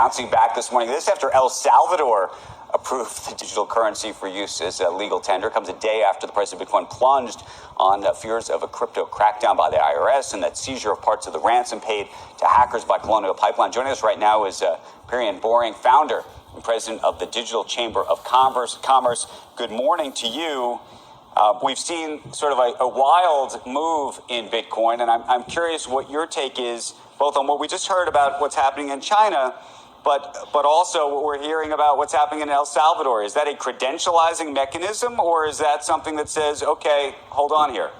bouncing back this morning. This after El Salvador approved the digital currency for use as a legal tender. Comes a day after the price of Bitcoin plunged on fears of a crypto crackdown by the IRS and that seizure of parts of the ransom paid to hackers by Colonial Pipeline. Joining us right now is Perian Boring, founder and president of the Digital Chamber of Commerce. Good morning to you. We've seen sort of a wild move in Bitcoin, and I'm curious what your take is, both on what we just heard about what's happening in China, but also what we're hearing about what's happening in El Salvador. Is that a credentializing mechanism, or is that something that says, okay, hold on here?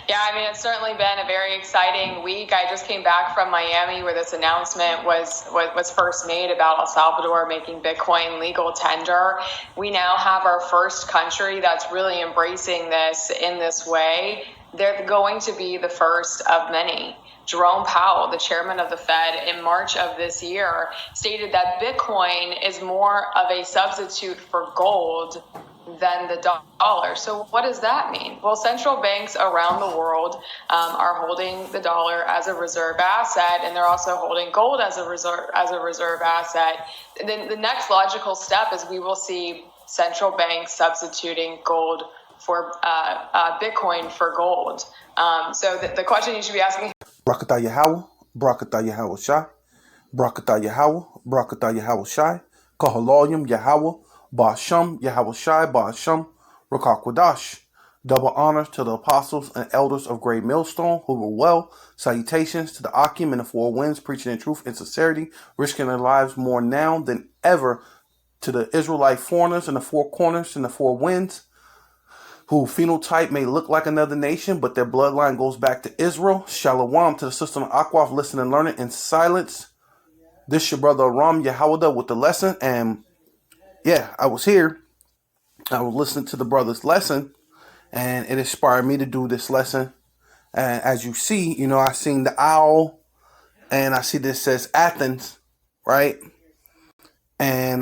Yeah, I mean, it's certainly been a very exciting week. I just came back from Miami where this announcement was first made about El Salvador making Bitcoin legal tender. We now have our first country that's really embracing this in this way. They're going to be the first of many. Jerome Powell, the chairman of the Fed, in March of this year, stated that Bitcoin is more of a substitute for gold than the dollar. So what does that mean? Well, central banks around the world are holding the dollar as a reserve asset, and they're also holding gold as a reserve asset. And then the next logical step is we will see central banks substituting gold for Bitcoin for gold. So the question you should be asking. Brakatah Yahweh, Brakatah Yahweh Shai, Brakatah Yahweh, Brakatah Yahweh Shai, Kahaloyim Yahweh, Ba'asham Yahweh Shai, Ba'asham, Rakakwadash. Double honor to the apostles and elders of Great Millstone who were well. Salutations to the Akim and the four winds, preaching in truth and sincerity, risking their lives more now than ever. To the Israelite foreigners in the four corners and the four winds, who phenotype may look like another nation, but their bloodline goes back to Israel. Shalom to the system of Akwaf, listen and learn it in silence. This your brother Aram Yahawada with the lesson. And yeah, I was here. I was listening to the brother's lesson, and it inspired me to do this lesson. And as you see, you know, I seen the owl, and I see this says Athens, right? And,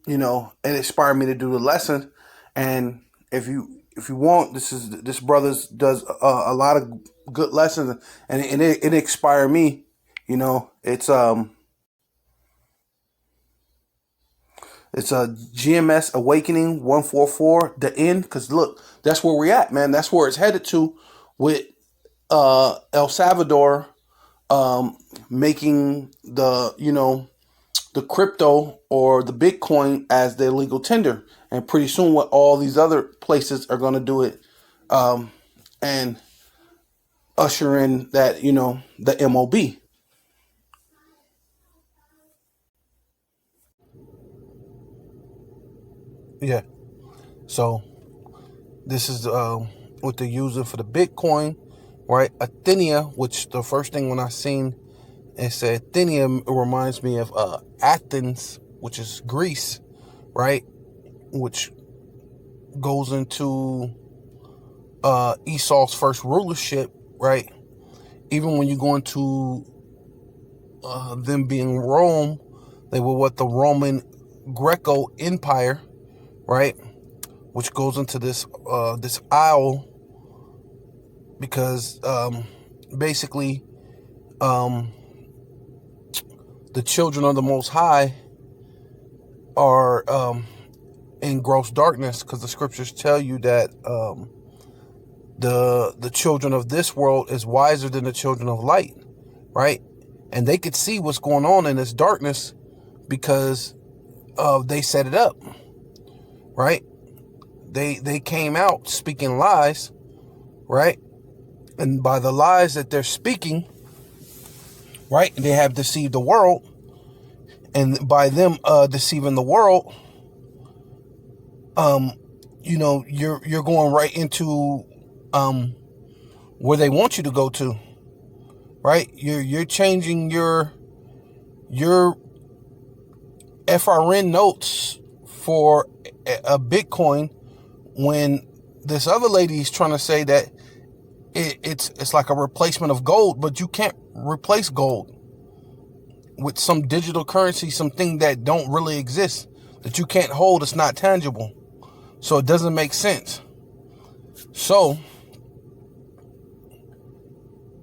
you know, it inspired me to do the lesson. And if you want, this brother's does a lot of good lessons, and it inspired me. You know, it's a GMS Awakening 144, the end. Because look, that's where we're at, man. That's where it's headed to with El Salvador making the crypto or the Bitcoin as their legal tender. And pretty soon what all these other places are going to do it and usher in that, you know, the MOB. Yeah. So this is what they're using for the Bitcoin, right? Athenia, which the first thing when I seen it said Athenia, it reminds me of Athens, which is Greece, right? Which goes into Esau's first rulership, right? Even when you go into them being Rome, they were what the Roman Greco Empire, right? Which goes into this isle because basically the children of the Most High are in gross darkness, because the scriptures tell you that the children of this world is wiser than the children of light, right? And they could see what's going on in this darkness because they set it up, right? They came out speaking lies, right? And by the lies that they're speaking, right, they have deceived the world. And by them deceiving the world, you know, you're going right into where they want you to go to, right? You're changing your FRN notes for a Bitcoin when this other lady is trying to say that it's like a replacement of gold, but you can't replace gold with some digital currency, something that don't really exist, that you can't hold. It's not tangible. So it doesn't make sense. So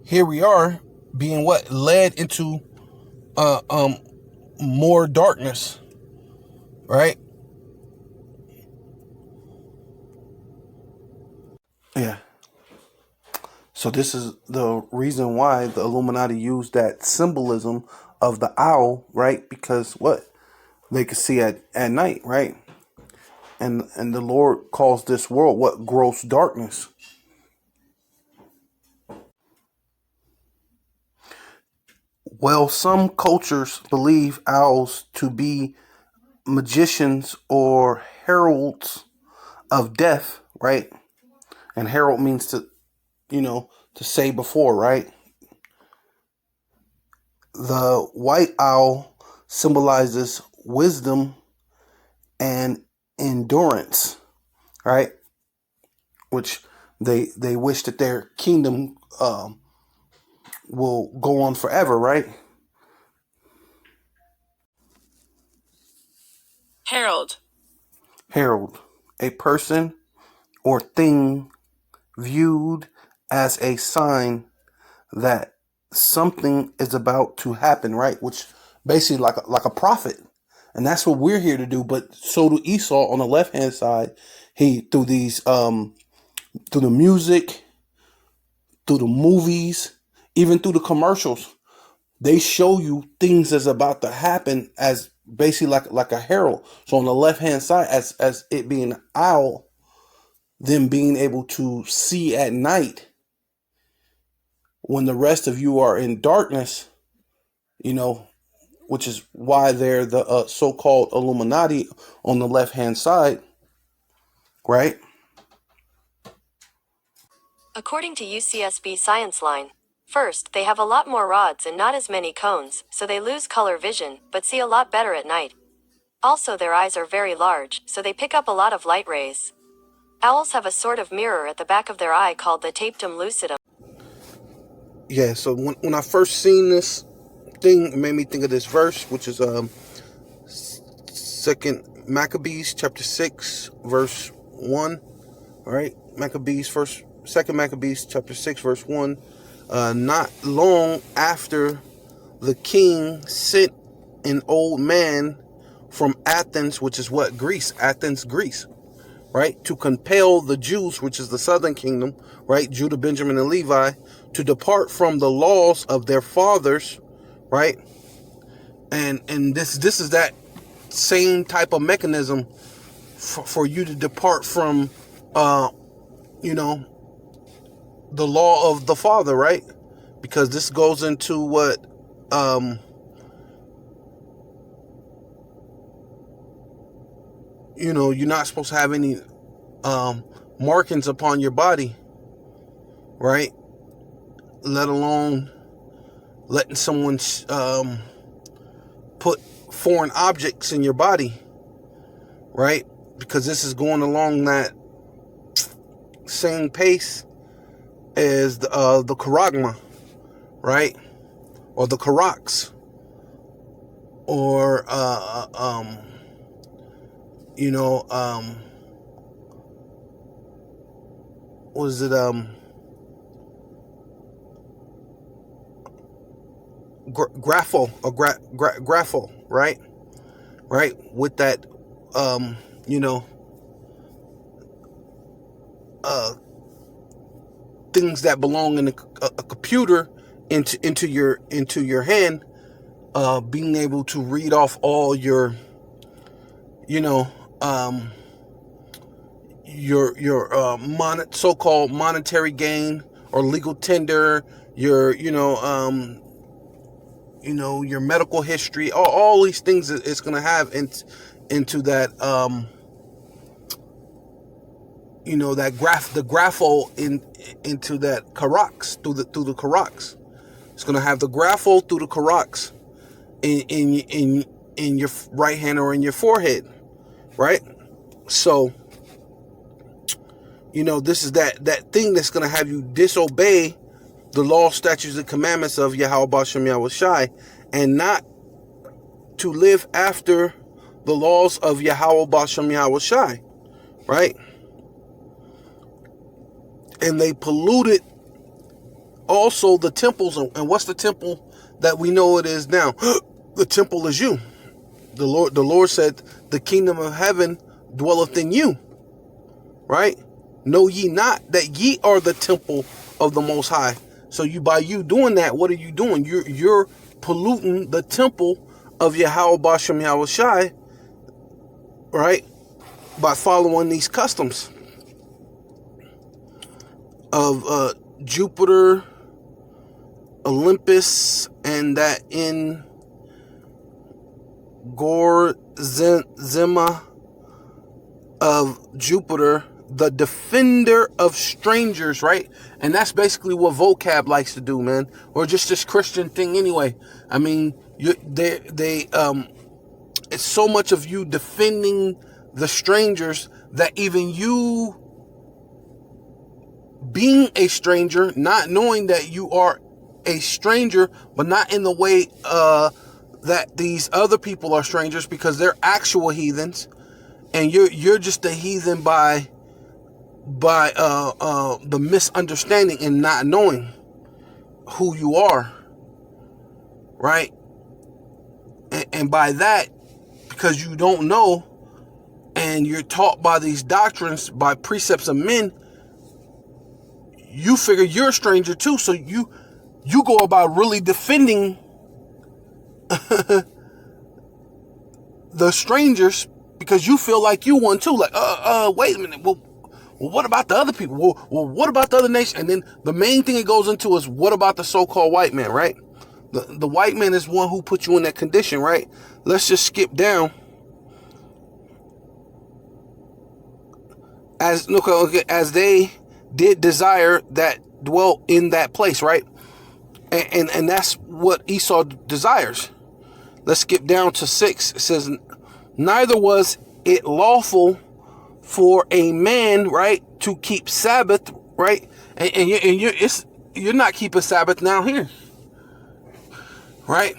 here we are being led into more darkness, right? Yeah. So this is the reason why the Illuminati used that symbolism of the owl, right? Because what? They could see at night, right? And the Lord calls this world what? Gross darkness. Well, some cultures believe owls to be magicians or heralds of death, right? And herald means to, to say before, right? The white owl symbolizes wisdom and endurance, right? Which they wish that their kingdom will go on forever, right? Herald. Herald, a person or thing viewed as a sign that something is about to happen, right? Which basically like a prophet, and that's what we're here to do. But so do Esau on the left hand side. He through through the music, through the movies, even through the commercials, they show you things that's about to happen as basically like a herald. So on the left hand side, as it being an owl, them being able to see at night when the rest of you are in darkness, you know, which is why they're the so-called Illuminati on the left-hand side, right? According to UCSB Science Line, first, they have a lot more rods and not as many cones, so they lose color vision, but see a lot better at night. Also, their eyes are very large, so they pick up a lot of light rays. Owls have a sort of mirror at the back of their eye called the tapetum lucidum. Yeah, so when I first seen this thing, it made me think of this verse, which is Second Maccabees chapter 6 verse 1. All right, Second Maccabees chapter 6 verse 1. Not long after the king sent an old man from Athens, which is what? Greece, Athens, Greece, right? To compel the Jews, which is the southern kingdom, right? Judah, Benjamin, and Levi, to depart from the laws of their fathers, right? And this is that same type of mechanism for you to depart from, the law of the father, right? Because this goes into what, you're not supposed to have any markings upon your body, right? Let alone letting someone put foreign objects in your body, right? Because this is going along that same pace as the charagma, right? Or the karax, or was it graphel or graphel, right? Right, with that you know things that belong in a computer into your hand, being able to read off all your so-called monetary gain or legal tender, your your medical history, all these things it's going to have into that the graphol into that karax, through the karax. It's going to have the graphol through the karax in your right hand or in your forehead, right? So this is that thing that's going to have you disobey the law, statutes, and commandments of Yahweh Bashem Yahweh Shai, and not to live after the laws of Yahweh Bashem Yahweh Shai, right? And they polluted also the temples. And what's the temple that we know it is now? The temple is you. The Lord said, the kingdom of heaven dwelleth in you. Right? Know ye not that ye are the temple of the Most High? So by you doing that, what are you doing? You're polluting the temple of Yahweh Bashem Yahweh Shai, right? By following these customs of Jupiter, Olympus, and that in Zema of Jupiter, the defender of strangers, right? And that's basically what vocab likes to do, man, or just this Christian thing anyway. I mean, it's so much of you defending the strangers that even you being a stranger, not knowing that you are a stranger, but not in the way that these other people are strangers, because they're actual heathens, and you're just a heathen by the misunderstanding and not knowing who you are, right? And by that, because you don't know, and you're taught by these doctrines, by precepts of men, you figure you're a stranger too. So you go about really defending the strangers because you feel like you one too. Like, wait a minute. Well, what about the other people? Well, what about the other nation? And then the main thing it goes into is, what about the so-called white man, right? The white man is one who put you in that condition, right? Let's just skip down. As they did desire that dwelt in that place, right? And that's what Esau desires. Let's skip down to 6. It says, neither was it lawful for a man, right, to keep Sabbath, right? And you're not keeping Sabbath now here, right?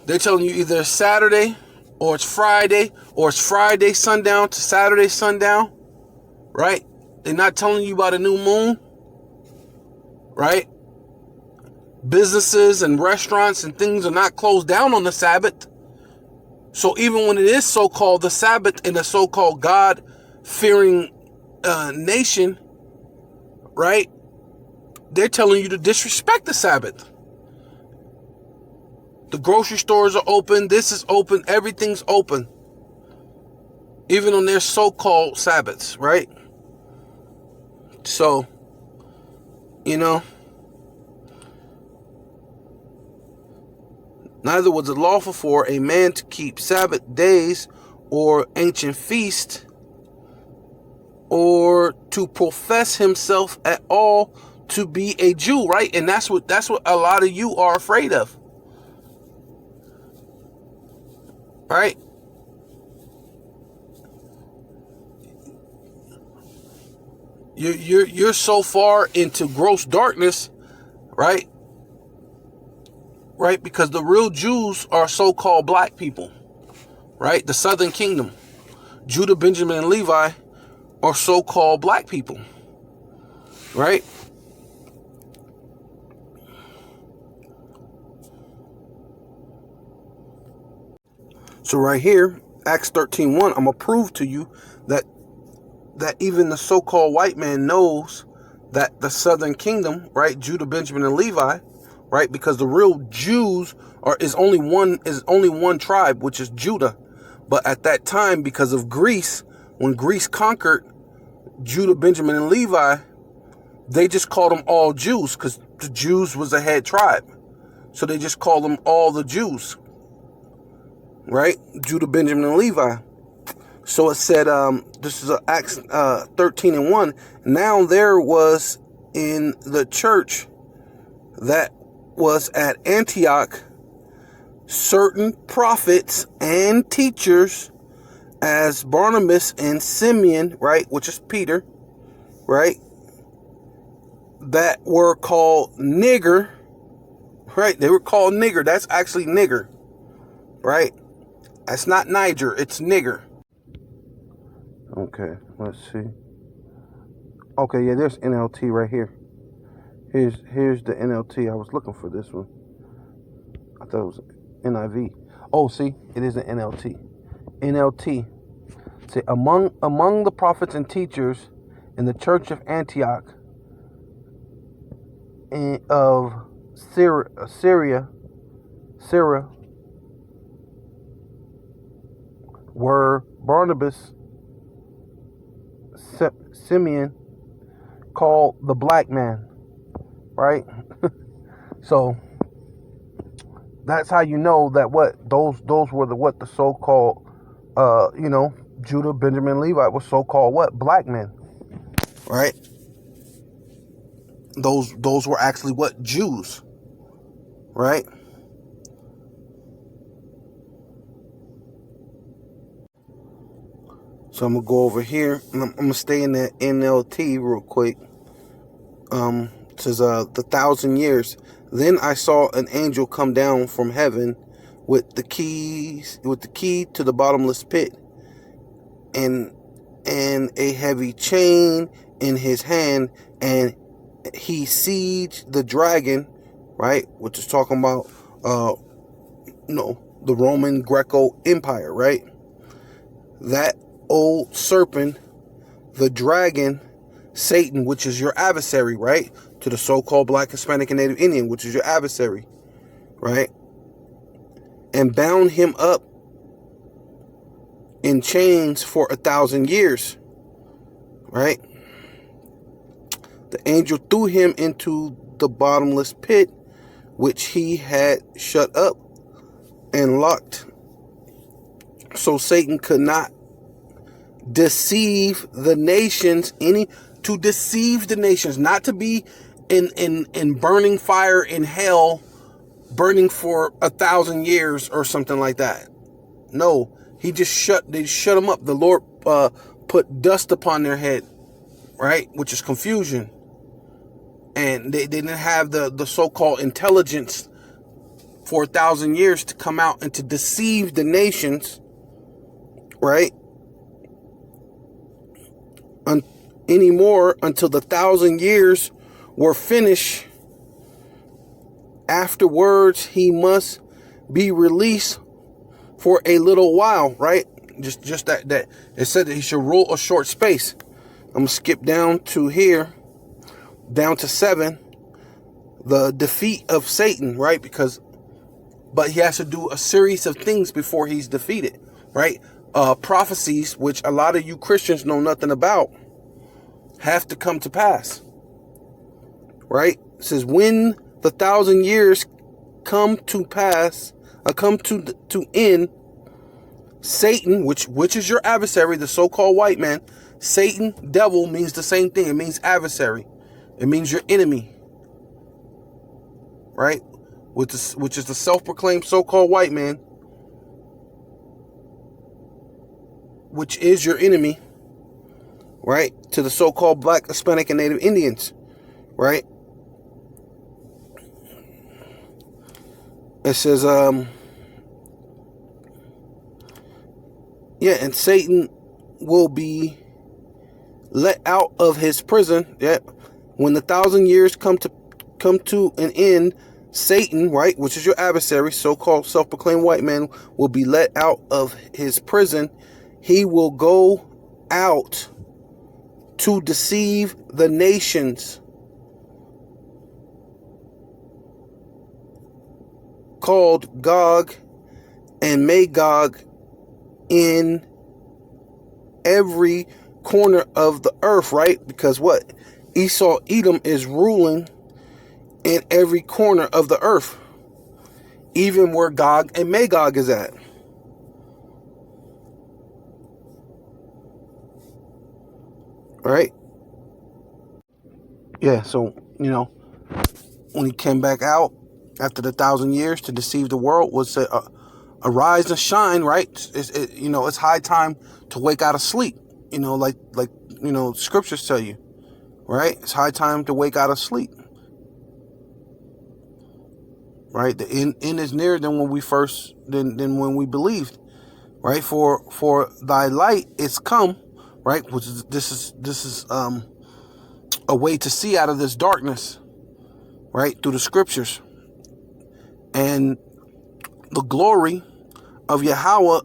They're telling you either it's Saturday or it's Friday, or it's Friday sundown to Saturday sundown, right? They're not telling you about a new moon, right? Businesses and restaurants and things are not closed down on the Sabbath. So even when it is so-called the Sabbath in a so-called God-fearing nation, right, they're telling you to disrespect the Sabbath. The grocery stores are open. This is open. Everything's open. Even on their so-called Sabbaths, right? So, neither was it lawful for a man to keep Sabbath days or ancient feast, or to profess himself at all to be a Jew, right? And that's what a lot of you are afraid of, right? You're so far into gross darkness, right? Right, because the real Jews are so-called black people, right? The Southern Kingdom, Judah, Benjamin, and Levi are so-called black people, right? So right here, Acts 13:1, I'm gonna prove to you that even the so-called white man knows that the Southern Kingdom, right, Judah, Benjamin, and Levi, right, because the real Jews is only one tribe, which is Judah. But at that time, because of Greece, when Greece conquered Judah, Benjamin, and Levi, they just called them all Jews because the Jews was the head tribe. So they just called them all the Jews, right? Judah, Benjamin, and Levi. So it said, this is Acts 13:1. Now there was in the church that was at Antioch certain prophets and teachers, as Barnabas and Simeon, right, which is Peter, right, that were called nigger, right? They were called nigger. That's actually nigger, right? That's not Niger, it's nigger. Okay, let's see. Okay, yeah, there's NLT right here. Here's the NLT. I was looking for this one. I thought it was NIV. Oh, see, it is an NLT. NLT. Say, among the prophets and teachers in the church of Antioch of Syria were Barnabas, Simeon, called the black man, right? So that's how you know that what those were the so-called Judah, Benjamin, Levi was so-called what? Black men, right? Those were actually what? Jews, right? So I'm gonna go over here and I'm gonna stay in the NLT real quick. It says the 1,000 years. Then I saw an angel come down from heaven with the key to the bottomless pit, and a heavy chain in his hand, and he sieged the dragon, right? Which is talking about the Roman Greco Empire, right? That old serpent, the dragon, Satan, which is your adversary, right? To the so-called Black, Hispanic, and Native Indian, which is your adversary, right? And bound him up in chains for 1,000 years, right? The angel threw him into the bottomless pit, which he had shut up and locked, so Satan could not deceive the nations to deceive the nations, not to be in burning fire in hell, burning for 1,000 years or something like that. No, they shut them up. The Lord put dust upon their head, right? Which is confusion. And they didn't have the so-called intelligence for 1,000 years to come out and to deceive the nations, right? Anymore, until the 1,000 years were finished. Afterwards, he must be released for a little while, right? Just that it said that he should rule a short space. I'm gonna skip down to here, down to 7, the defeat of Satan, right? But he has to do a series of things before he's defeated, right? Prophecies, which a lot of you Christians know nothing about, have to come to pass, right? It says, when the 1,000 years come to pass, come to end, Satan, which is your adversary, the so-called white man. Satan, devil, means the same thing. It means adversary. It means your enemy, right? Which is the self-proclaimed so-called white man, which is your enemy, right? To the so-called Black, Hispanic, and Native Indians, right? It says, and Satan will be let out of his prison. Yeah, when the 1,000 years come to an end, Satan, right, which is your adversary, so-called self-proclaimed white man, will be let out of his prison. He will go out to deceive the nations, called Gog and Magog, in every corner of the earth, right? Because what? Esau, Edom is ruling in every corner of the earth, even where Gog and Magog is at. Right? Yeah, so, when he came back out after the 1,000 years to deceive the world, was arise and shine, right? It's high time to wake out of sleep, like scriptures tell you, right? It's high time to wake out of sleep, right? The end is nearer than when when we believed, right? For thy light is come, right? Which is this is a way to see out of this darkness, right? Through the scriptures, and the glory of Yahweh,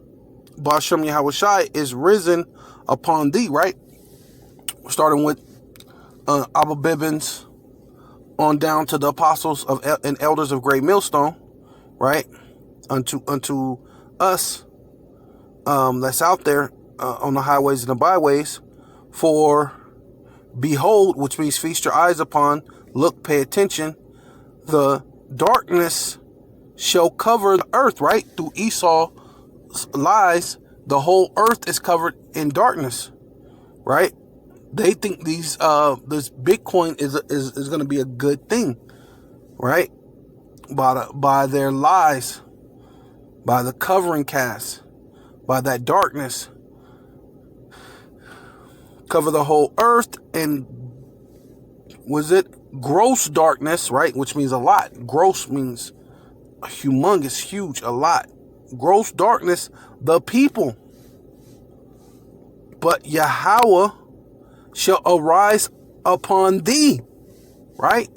Ba'ashem Yahweh Shai, is risen upon thee, right? Starting with Abba Bibbins on down to the apostles of and elders of Great Millstone, right? Unto us that's out there on the highways and the byways. For behold, which means feast your eyes upon, look, pay attention, the darkness shall cover the earth, right? Through Esau's lies, the whole earth is covered in darkness, right? They think this Bitcoin is going to be a good thing, right? By their lies, by the covering cast, by that darkness, cover the whole earth. And was it gross darkness, right? Which means a lot. Gross means humongous, huge, a lot. Gross darkness, the people. But Yahweh shall arise upon thee, right?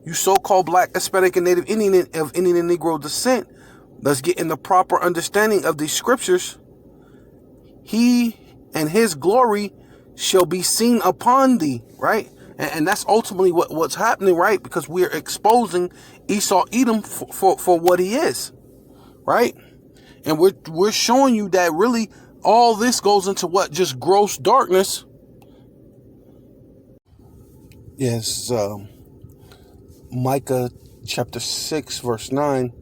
You so-called Black, Hispanic, and Native Indian of Indian and Negro descent, let's get in the proper understanding of these scriptures. He and his glory shall be seen upon thee, right? And that's ultimately what's happening, right? Because we're exposing Esau Edom for what he is, right? And we're showing you that really all this goes into what? Just gross darkness. Yes, Micah chapter 6, verse 9.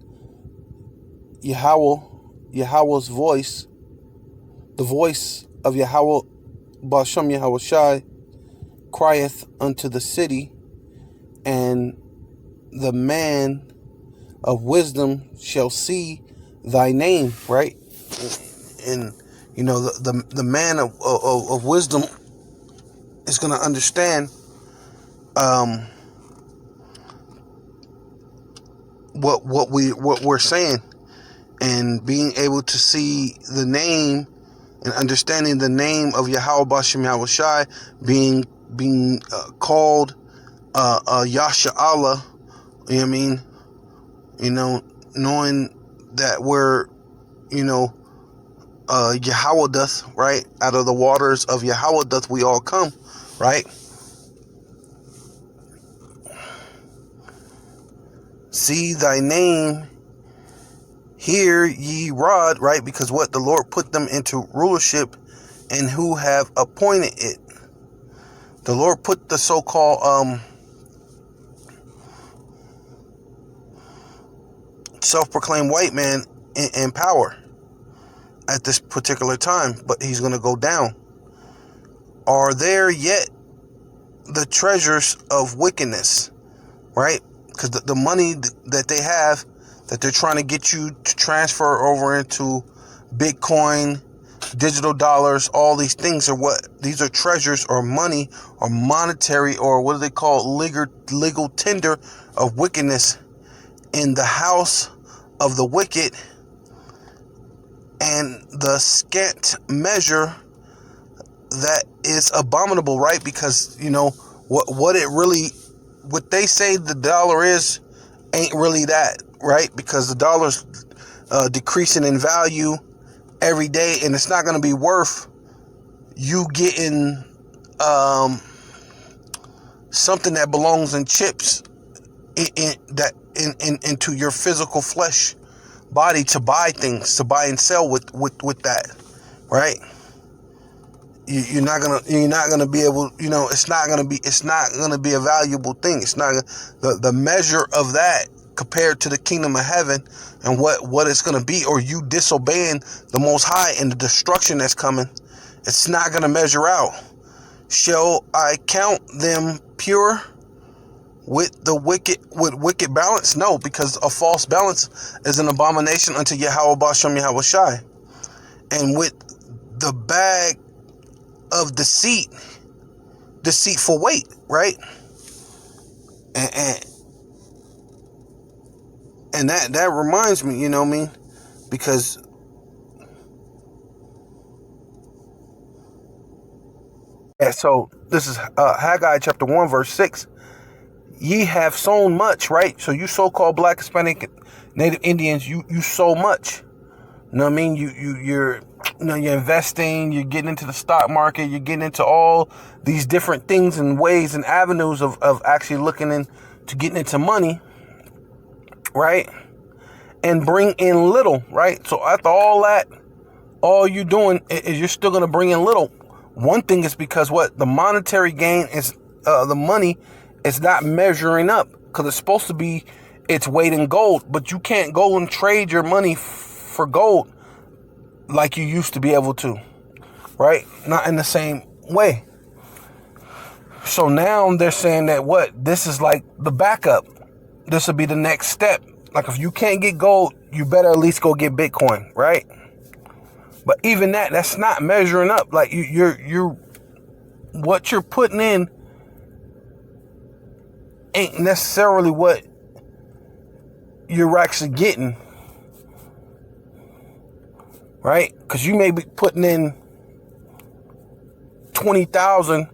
Yahweh's voice, the voice of Yahweh, Ba'ashem Yahweh Shai, crieth unto the city, and the man of wisdom shall see thy name, right? And you know, the man of wisdom is going to understand what we're saying, and being able to see the name and understanding the name of Yahweh Ba'ashem Yahweh Shai being called Yasha Allah. You know what I mean? You know, knowing that we're, you know, Yahweh doth, right? Out of the waters of Yahweh doth we all come, right? See thy name, hear ye rod, right? Because what the Lord put them into rulership, and who have appointed it. The Lord put the so-called self-proclaimed white man in power at this particular time, but he's going to go down. Are there yet the treasures of wickedness, right? Because the money that they have, that they're trying to get you to transfer over into Bitcoin, digital dollars, all these things are what? These are treasures or money or monetary, or what do they call, legal tender of wickedness in the house of the wicked, and the scant measure that is abominable, right? Because, you know, what they say the dollar is ain't really that, right? Because the dollar's decreasing in value every day, and it's not going to be worth you getting something that belongs in chips into your physical flesh body to buy things, to buy and sell with that, right? You're not gonna be able, you know, it's not gonna be a valuable thing. It's not the measure of that compared to the kingdom of heaven and what it's gonna be, or you disobeying the Most High and the destruction that's coming. It's not gonna measure out. Shall I count them pure with wicked balance? No, because a false balance is an abomination unto Yahweh Ba'ashem Yahweh Shai. And with the bag of deceitful weight, right? And that reminds me, you know what I mean? Because so this is Haggai chapter 1 verse 6. Ye have sown much, right? So you so-called Black, Hispanic, Native Indians, you sow much. You know what I mean? You're investing, you're getting into the stock market, you're getting into all these different things and ways and avenues of actually looking into getting into money, right? And bring in little, right? So after all that, all you're doing is you're still going to bring in little. One thing is because what the monetary gain is, the money is not measuring up because it's supposed to be its weight in gold, but you can't go and trade your money for gold like you used to be able to, right? Not in the same way. So now they're saying that this is like the backup. This will be the next step. Like if you can't get gold, you better at least go get Bitcoin, right? But even that's not measuring up. Like you're what you're putting in ain't necessarily what you're actually getting, right? Because you may be putting in 20,000,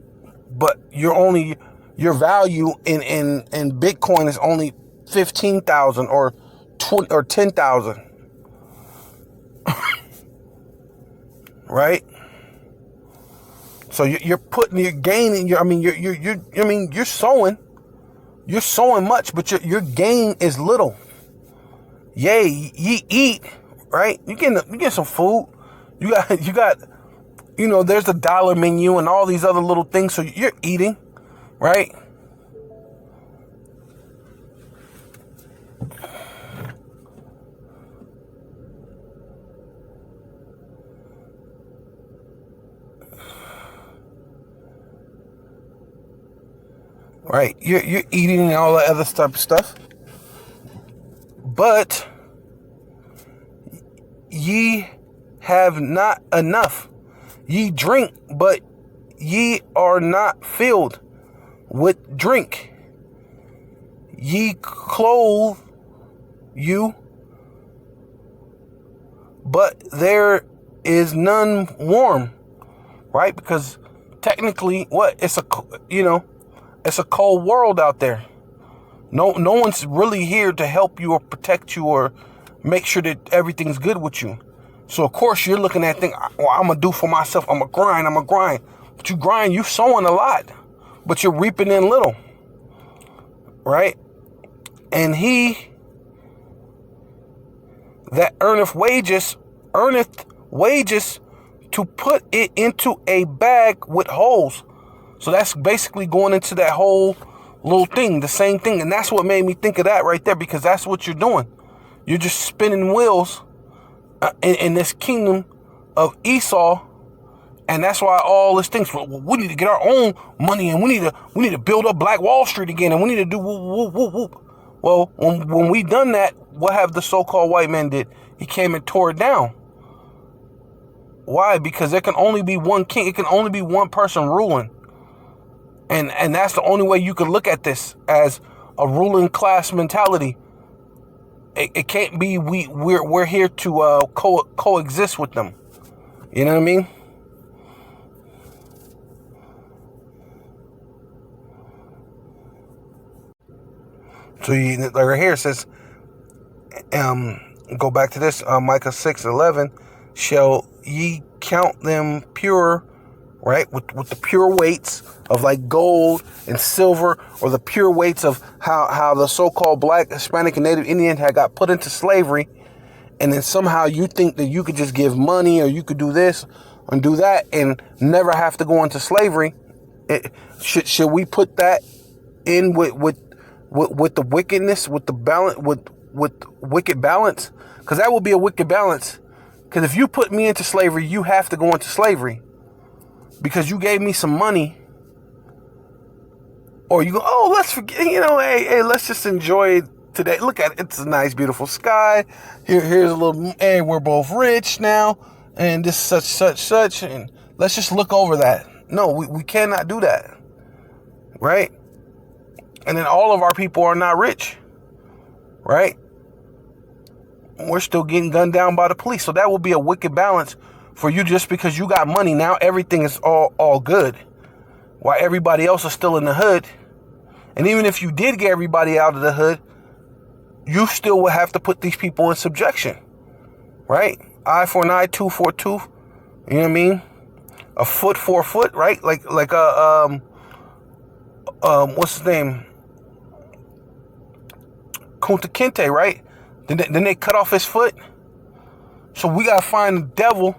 but your value in Bitcoin is only 15,000 or 10,000, right? So you're gaining. You're sowing much, but your gain is little. Yay, you eat, right? You get some food. You got. There's the dollar menu and all these other little things. So you're eating, right? Right, you're eating and all that other stuff, but ye have not enough. Ye drink, but ye are not filled with drink. Ye clothe you, but there is none warm, right? Because technically, it's a cold world out there. No one's really here to help you or protect you or make sure that everything's good with you. So of course you're looking at things, well, I'm gonna do for myself. I'm gonna grind. But you sowing a lot, but you're reaping in little, right? And he that earneth wages to put it into a bag with holes. So that's basically going into that whole little thing, the same thing. And that's what made me think of that right there, because that's what you're doing. You're just spinning wheels in this kingdom of Esau. And that's why all these things, we need to get our own money, and we need to build up Black Wall Street again, and we need to do whoop, whoop, whoop, whoop. Well, when we done that, what have the so-called white man did? He came and tore it down. Why? Because there can only be one king. It can only be one person ruling. And that's the only way you can look at this, as a ruling class mentality. It can't be we're here to coexist with them. You know what I mean? So like right here it says, go back to this, Micah 6:11, shall ye count them pure, right? With the pure weights of like gold and silver, or the pure weights of how the so-called Black, Hispanic, and Native Indian had got put into slavery. And then somehow you think that you could just give money, or you could do this and do that and never have to go into slavery. Should we put that in with the wickedness, with the balance, with wicked balance? Because that would be a wicked balance. Because if you put me into slavery, you have to go into slavery because you gave me some money. Or you go, oh, let's forget, hey, let's just enjoy today. Look at it. It's a nice, beautiful sky. Here's a little, hey, we're both rich now, and this such, and let's just look over that. No, we cannot do that, right? And then all of our people are not rich, right? We're still getting gunned down by the police. So that will be a wicked balance for you. Just because you got money, now everything is all good, while everybody else is still in the hood. And even if you did get everybody out of the hood, you still would have to put these people in subjection, right? eye for an eye, tooth for a tooth. You know what I mean? A foot for a foot, right? Like what's his name? Kunta Kinte, right? Then they cut off his foot. So we gotta find the devil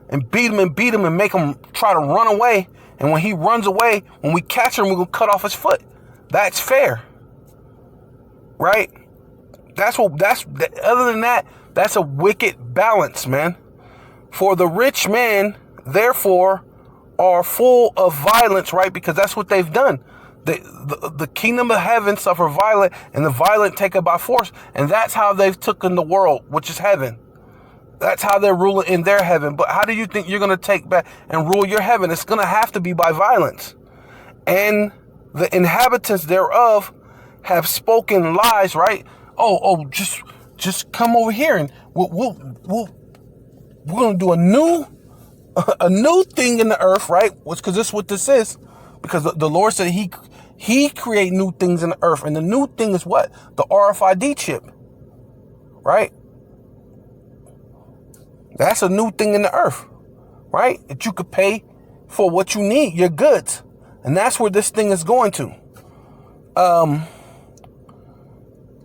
and beat him and make him try to run away. And when he runs away, when we catch him, we're gonna cut off his foot. That's fair, right? Other than that, that's a wicked balance, man. For the rich man, therefore, are full of violence, right? Because that's what they've done. The kingdom of heaven suffer violent, and the violent take it by force. And that's how they've taken the world, which is heaven. That's how they're ruling in their heaven. But how do you think you're going to take back and rule your heaven? It's going to have to be by violence. And the inhabitants thereof have spoken lies, right? Just come over here and we're going to do a new thing in the earth, right? Because this is what this is. Because the Lord said he create new things in the earth. And the new thing is what? The RFID chip, right? That's a new thing in the earth, right? That you could pay for what you need, your goods. And that's where this thing is going to.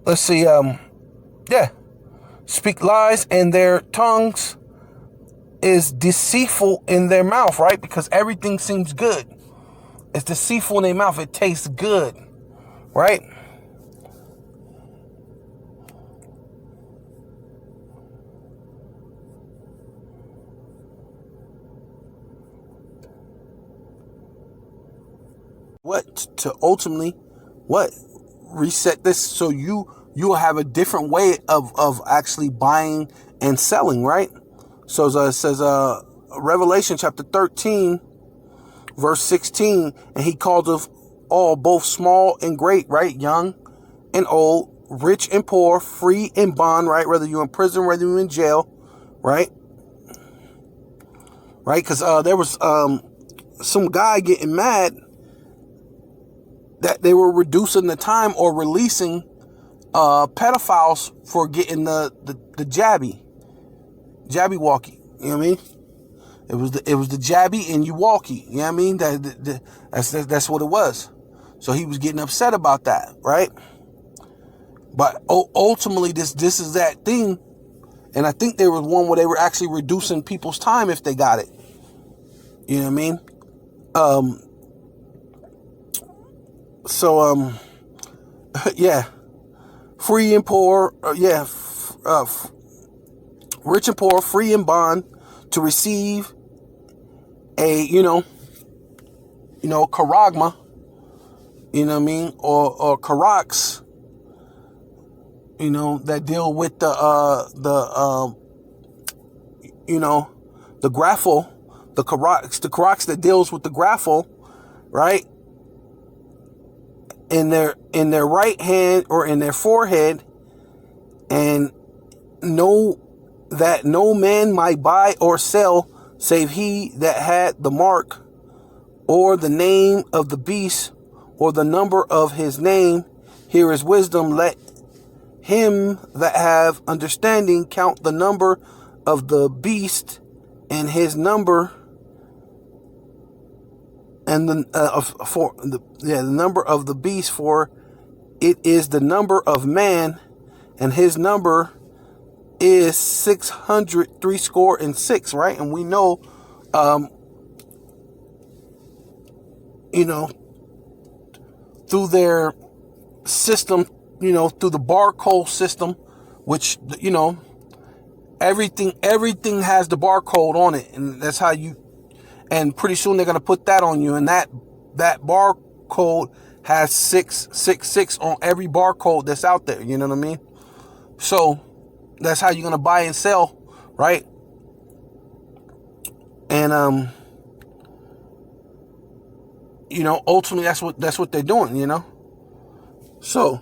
Let's see. Speak lies, and their tongues is deceitful in their mouth, right? Because everything seems good. It's deceitful in their mouth. It tastes good, right? What to ultimately reset this so you will have a different way of actually buying and selling, right? So it says Revelation chapter 13 verse 16, and he called of all, both small and great, right? Young and old, rich and poor, free and bond, right? Whether you're in prison, whether you're in jail, right? Because there was some guy getting mad that they were reducing the time or releasing pedophiles for getting the jabby walkie. You know what I mean? It was the jabby and you walkie. You know what I mean? That's what it was. So he was getting upset about that, right? But ultimately, this is that thing. And I think there was one where they were actually reducing people's time if they got it. You know what I mean? Yeah. Free and poor, rich and poor, free and bond, to receive a, charagma, you know what I mean? Or caracs, that deal with the graphel, the caracs that deals with the graphel, right? In their right hand or in their forehead, and know that no man might buy or sell save he that had the mark or the name of the beast or the number of his name. Here is wisdom. Let him that have understanding count the number of the beast and his number, and the number of the beast, for it is the number of man, and his number is 666, right? And we know, through their system, through the barcode system, which, everything has the barcode on it, and that's how and pretty soon they're going to put that on you, and that barcode has 666 on every barcode that's out there, you know what I mean? So that's how you're going to buy and sell, right? And ultimately that's what they're doing, So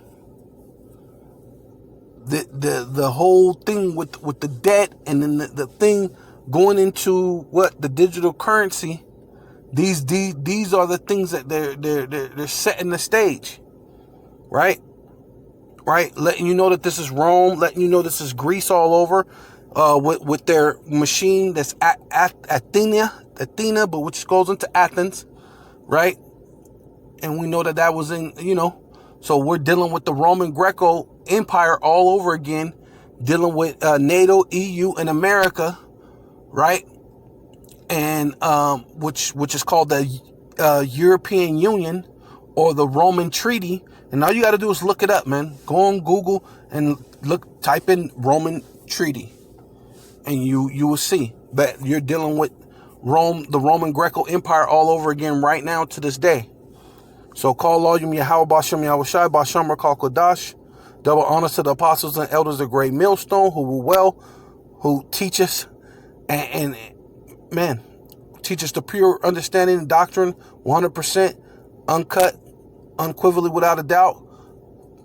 the whole thing with the debt, and then the thing going into the digital currency, these are the things that they're setting the stage, right? Letting you know that this is Rome, letting you know this is Greece all over, with their machine that's Athena, but which goes into Athens, right? And we know that that was in, so we're dealing with the Roman Greco Empire all over again, dealing with NATO, EU, and America, right? And which is called the European Union or the Roman Treaty. And all you got to do is look it up, man. Go on Google and type in Roman Treaty, and you will see that you're dealing with Rome, the Roman Greco Empire, all over again right now to this day. So call all you Yahweh Bashem Yahweh Shai Bashem Rakal Kodash. Double honors to the apostles and elders of Great Millstone who teach us and man, teach us the pure understanding and doctrine, 100% uncut, unequivocally without a doubt.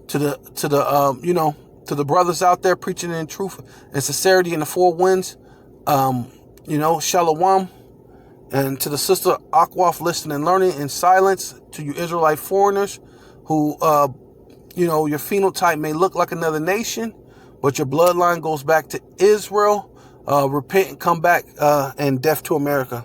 To the brothers out there preaching in truth and sincerity in the four winds, Shalom. And to the sister Akwaf, listening and learning in silence. To you Israelite foreigners who, your phenotype may look like another nation, but your bloodline goes back to Israel. Repent and come back, and death to America.